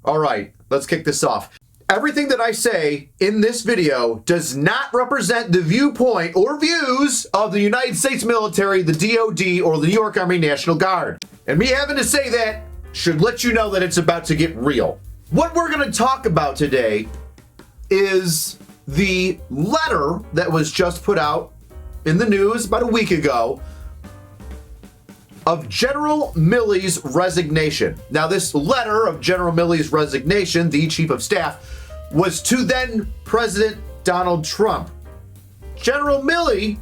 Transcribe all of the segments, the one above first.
All right, let's kick this off. Everything that I say in this video does not represent the viewpoint or views of the United States military, the DoD, or the New York Army National Guard. And me having to say that should let you know that it's about to get real. What we're going to talk about today is the letter that was just put out in the news about a week ago of General Milley's resignation. Now, this letter of General Milley's resignation, the Chief of Staff, was to then President Donald Trump. General Milley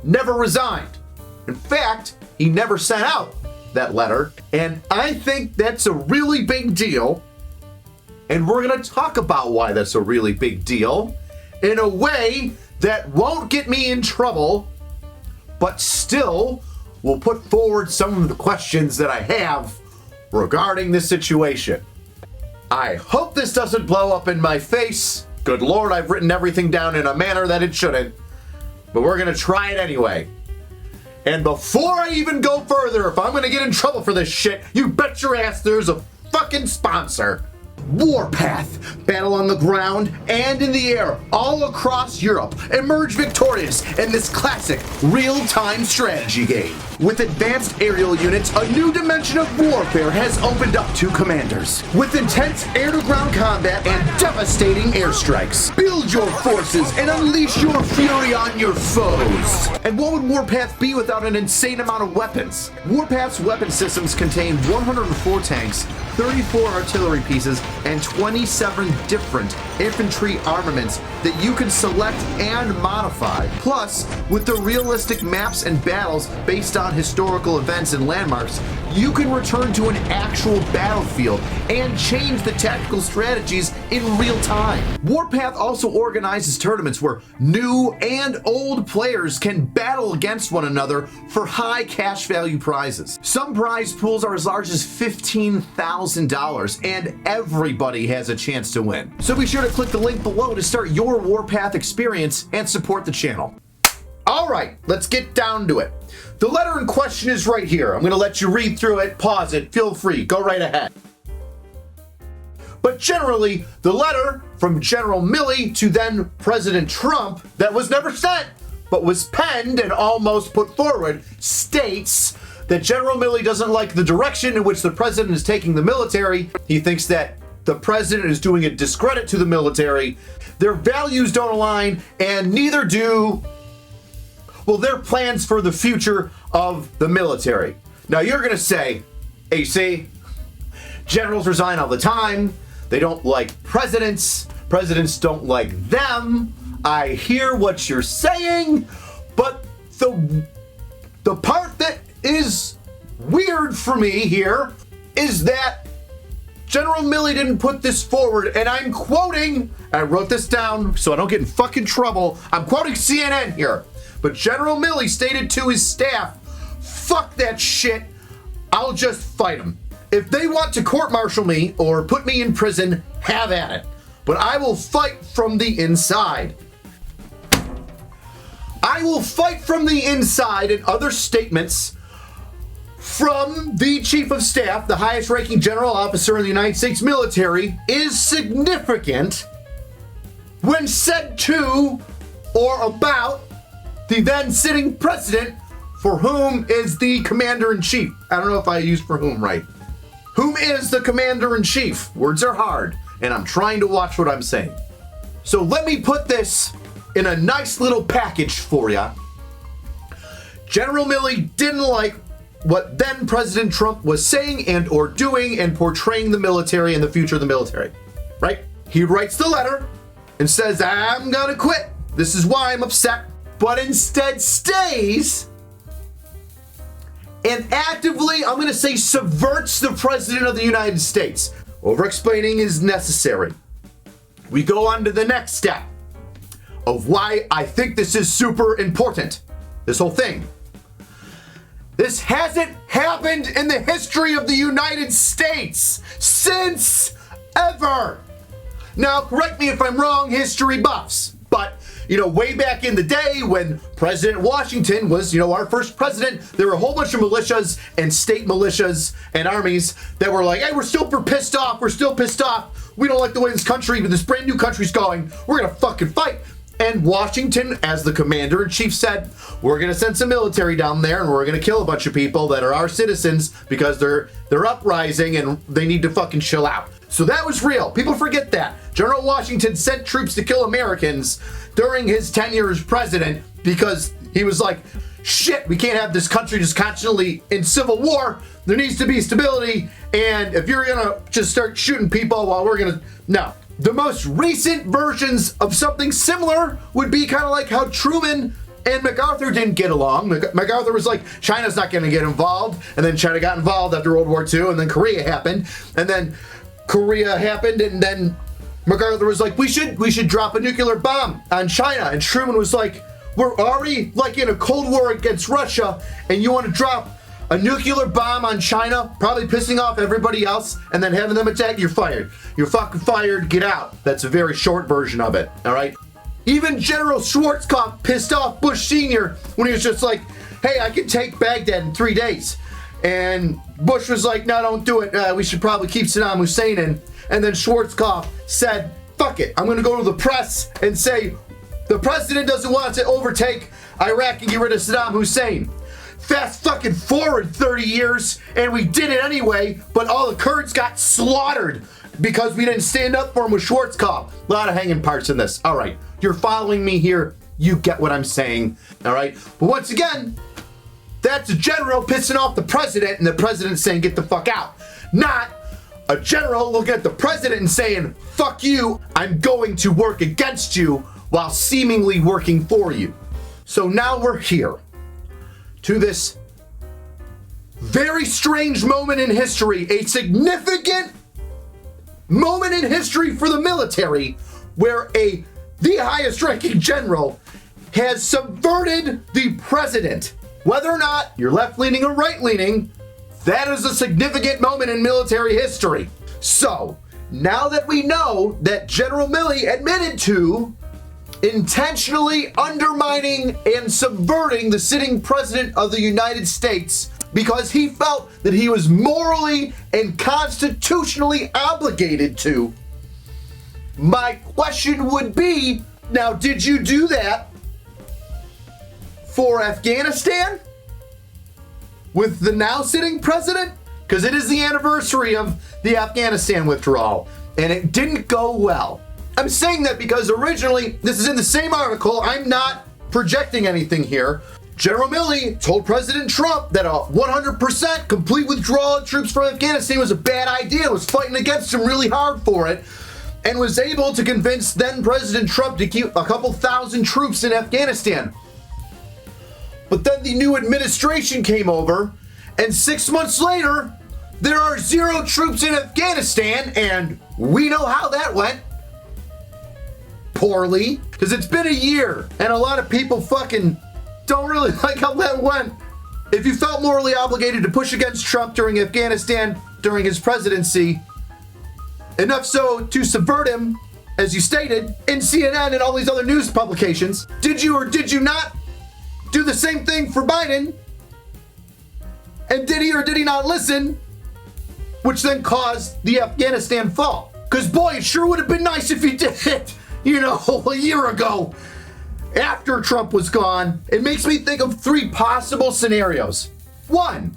never resigned. In fact, he never sent out that letter. And I think that's a really big deal. And we're going to talk about why that's a really big deal in a way that won't get me in trouble, but still will put forward some of the questions that I have regarding this situation. I hope this doesn't blow up in my face. Good Lord, I've written everything down in a manner that it shouldn't, but we're going to try it anyway. And before I even go further, if I'm going to get in trouble for this shit, you bet your ass there's a fucking sponsor. Warpath, battle on the ground and in the air all across Europe. Emerge victorious in this classic real-time strategy game. With advanced aerial units, a new dimension of warfare has opened up to commanders. With intense air-to-ground combat and devastating airstrikes. Build your forces and unleash your fury on your foes. And what would Warpath be without an insane amount of weapons? Warpath's weapon systems contain 104 tanks, 34 artillery pieces, and 27 different infantry armaments that you can select and modify. Plus, with the realistic maps and battles based on historical events and landmarks, you can return to an actual battlefield and change the tactical strategies in real time. Warpath also organizes tournaments where new and old players can battle against one another for high cash value prizes. Some prize pools are as large as $15,000, and everybody has a chance to win. So be sure to click the link below to start your Warpath experience and support the channel. All right, let's get down to it. The letter in question is right here. I'm going to let you read through it, pause it, feel free, go right ahead. But generally, the letter from General Milley to then President Trump that was never sent, but was penned and almost put forward, states that General Milley doesn't like the direction in which the president is taking the military. He thinks that the president is doing a discredit to the military. Their values don't align, and neither do, well, their plans for the future of the military. Now, you're going to say, AC, generals resign all the time. They don't like presidents. Presidents don't like them. I hear what you're saying, but the part that is weird for me here is that General Milley didn't put this forward, and I'm quoting, I wrote this down so I don't get in fucking trouble. I'm quoting CNN here. But General Milley stated to his staff, fuck that shit, I'll just fight them. If they want to court-martial me or put me in prison, have at it. But I will fight from the inside. I will fight from the inside, and other statements from the Chief of Staff, the highest ranking general officer in the United States military, is significant when said to or about the then sitting president, for whom is the commander-in-chief. I don't know if I used for whom right. Whom is the commander-in-chief? Words are hard, and I'm trying to watch what I'm saying. So let me put this in a nice little package for you. General Milley didn't like what then President Trump was saying and or doing and portraying the military and the future of the military, right? He writes the letter and says, I'm gonna quit. This is why I'm upset. But instead stays and actively, I'm going to say, subverts the President of the United States. Over-explaining is necessary. We go on to the next step of why I think this is super important. This whole thing. This hasn't happened in the history of the United States since ever. Now, correct me if I'm wrong, history buffs, but way back in the day when President Washington was, our first president, there were a whole bunch of militias and state militias and armies that were like, hey, we're still pissed off. We're still pissed off. We don't like the way this brand new country's going. We're going to fucking fight. And Washington, as the commander-in-chief, said, we're going to send some military down there and we're going to kill a bunch of people that are our citizens because they're uprising and they need to fucking chill out. So that was real. People forget that. General Washington sent troops to kill Americans during his tenure as president because he was like, shit, we can't have this country just constantly in civil war. There needs to be stability. And if you're going to just start shooting people while we're going to... No. The most recent versions of something similar would be kind of like how Truman and MacArthur didn't get along. MacArthur was like, China's not going to get involved. And then China got involved after World War II. And then Korea happened. And then Korea happened. And then MacArthur was like, we should drop a nuclear bomb on China. And Truman was like, we're already like in a Cold War against Russia. And you want to drop a nuclear bomb on China, probably pissing off everybody else, and then having them attack, you're fired. You're fucking fired, get out. That's a very short version of it, all right? Even General Schwarzkopf pissed off Bush Sr. when he was just like, hey, I can take Baghdad in 3 days. And Bush was like, no, don't do it. We should probably keep Saddam Hussein in. And then Schwarzkopf said, fuck it. I'm going to go to the press and say, the president doesn't want to overtake Iraq and get rid of Saddam Hussein. Fast fucking forward 30 years, and we did it anyway, but all the Kurds got slaughtered because we didn't stand up for them with Schwarzkopf. A lot of hanging parts in this. All right, you're following me here. You get what I'm saying, all right? But once again, that's a general pissing off the president, and the president saying, get the fuck out. Not a general looking at the president and saying, fuck you, I'm going to work against you while seemingly working for you. So now we're here to this very strange moment in history, a significant moment in history for the military, where the highest ranking general has subverted the president. Whether or not you're left-leaning or right-leaning, that is a significant moment in military history. So, now that we know that General Milley admitted to intentionally undermining and subverting the sitting president of the United States because he felt that he was morally and constitutionally obligated to. My question would be, now, did you do that for Afghanistan with the now sitting president? Because it is the anniversary of the Afghanistan withdrawal, and it didn't go well. I'm saying that because originally, this is in the same article, I'm not projecting anything here. General Milley told President Trump that a 100% complete withdrawal of troops from Afghanistan was a bad idea, was fighting against him really hard for it, and was able to convince then President Trump to keep a couple thousand troops in Afghanistan. But then the new administration came over, and 6 months later, there are 0 troops in Afghanistan, and we know how that went. Poorly, because it's been a year and a lot of people fucking don't really like how that went. If you felt morally obligated to push against Trump during Afghanistan during his presidency, enough so to subvert him, as you stated, in CNN and all these other news publications, did you or did you not do the same thing for Biden? And did he or did he not listen? Which then caused the Afghanistan fall. Because boy, it sure would have been nice if he did it. A year ago, after Trump was gone. It makes me think of 3 possible scenarios. 1,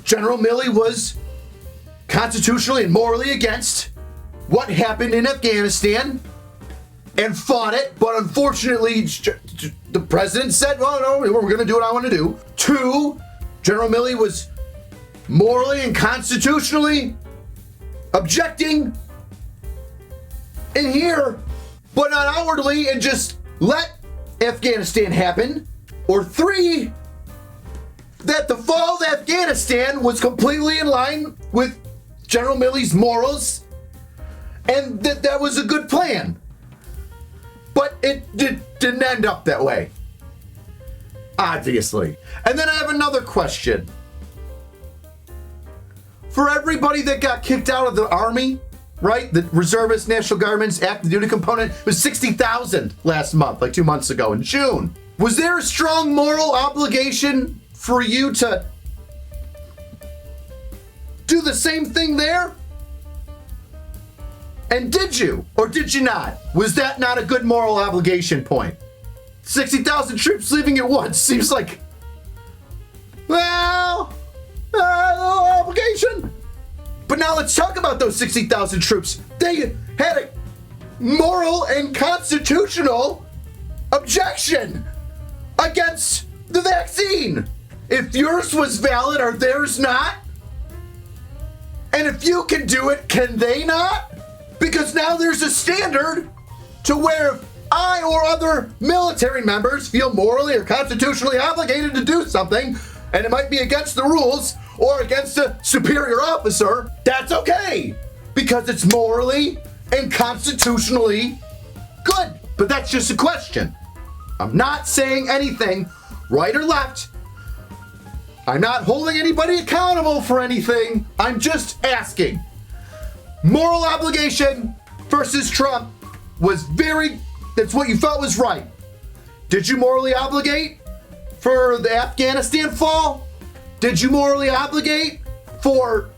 General Milley was constitutionally and morally against what happened in Afghanistan and fought it, but unfortunately, the president said, well, no, we're going to do what I want to do. 2, General Milley was morally and constitutionally objecting in here, but not outwardly, and just let Afghanistan happen. Or 3, that the fall of Afghanistan was completely in line with General Milley's morals, and that was a good plan. But it didn't end up that way, obviously. And then I have another question. For everybody that got kicked out of the army right? The Reservist National Guardmen's active duty component was 60,000 last month, like 2 months ago in June. Was there a strong moral obligation for you to do the same thing there? And did you, or did you not? Was that not a good moral obligation point? 60,000 troops leaving at once seems like, well, obligation. But now let's talk about those 60,000 troops. They had a moral and constitutional objection against the vaccine. If yours was valid, are theirs not? And if you can do it, can they not? Because now there's a standard to where if I or other military members feel morally or constitutionally obligated to do something, and it might be against the rules or against a superior officer, that's okay, because it's morally and constitutionally good. But that's just a question. I'm not saying anything right or left. I'm not holding anybody accountable for anything. I'm just asking. Moral obligation versus Trump was that's what you felt was right. Did you morally obligate for the Afghanistan fall? Did you morally obligate for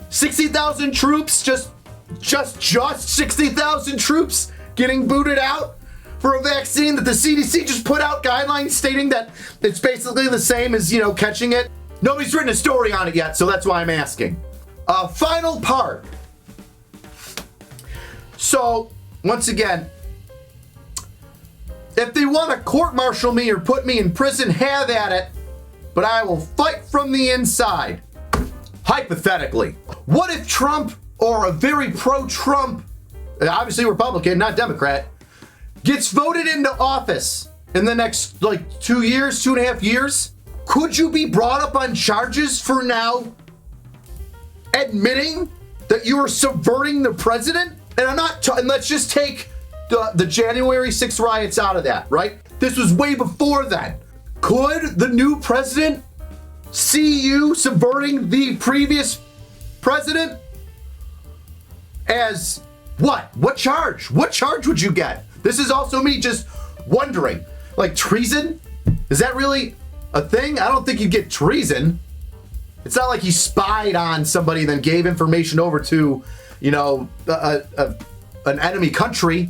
60,000 troops, just 60,000 troops getting booted out for a vaccine that the CDC just put out guidelines stating that it's basically the same as, catching it? Nobody's written a story on it yet, so that's why I'm asking. Final part. So, once again, if they want to court-martial me or put me in prison, have at it, but I will fight from the inside. Hypothetically, what if Trump, or a very pro-Trump, obviously Republican, not Democrat, gets voted into office in the next 2 years, 2.5 years? Could you be brought up on charges for now admitting that you are subverting the president? And and let's just take the January 6th riots out of that, right? This was way before then. Could the new president see you subverting the previous president? As what? What charge? What charge would you get? This is also me just wondering. Treason? Is that really a thing? I don't think you'd get treason. It's not like he spied on somebody and then gave information over to, an enemy country.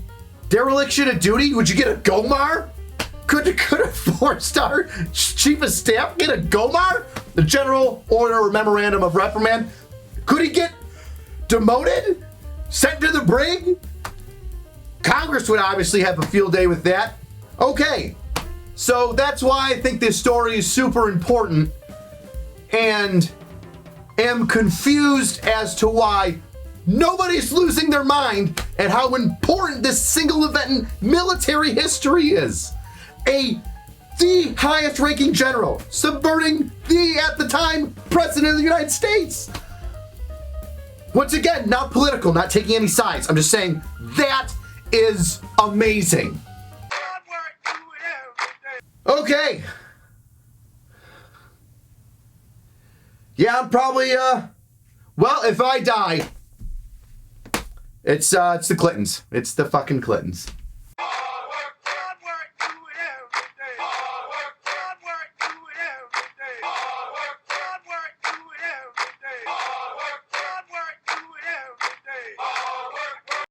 Dereliction of duty? Would you get a GOMAR? Could a 4-star chief of staff get a GOMAR? The General Order or Memorandum of Reprimand? Could he get demoted? Sent to the brig? Congress would obviously have a field day with that. Okay, so that's why I think this story is super important, and am confused as to why nobody's losing their mind at how important this single event in military history is. The highest ranking general subverting at the time, President of the United States. Once again, not political, not taking any sides. I'm just saying that is amazing. Okay. Yeah, I'm probably, well, if I die, it's the Clintons. It's the fucking Clintons.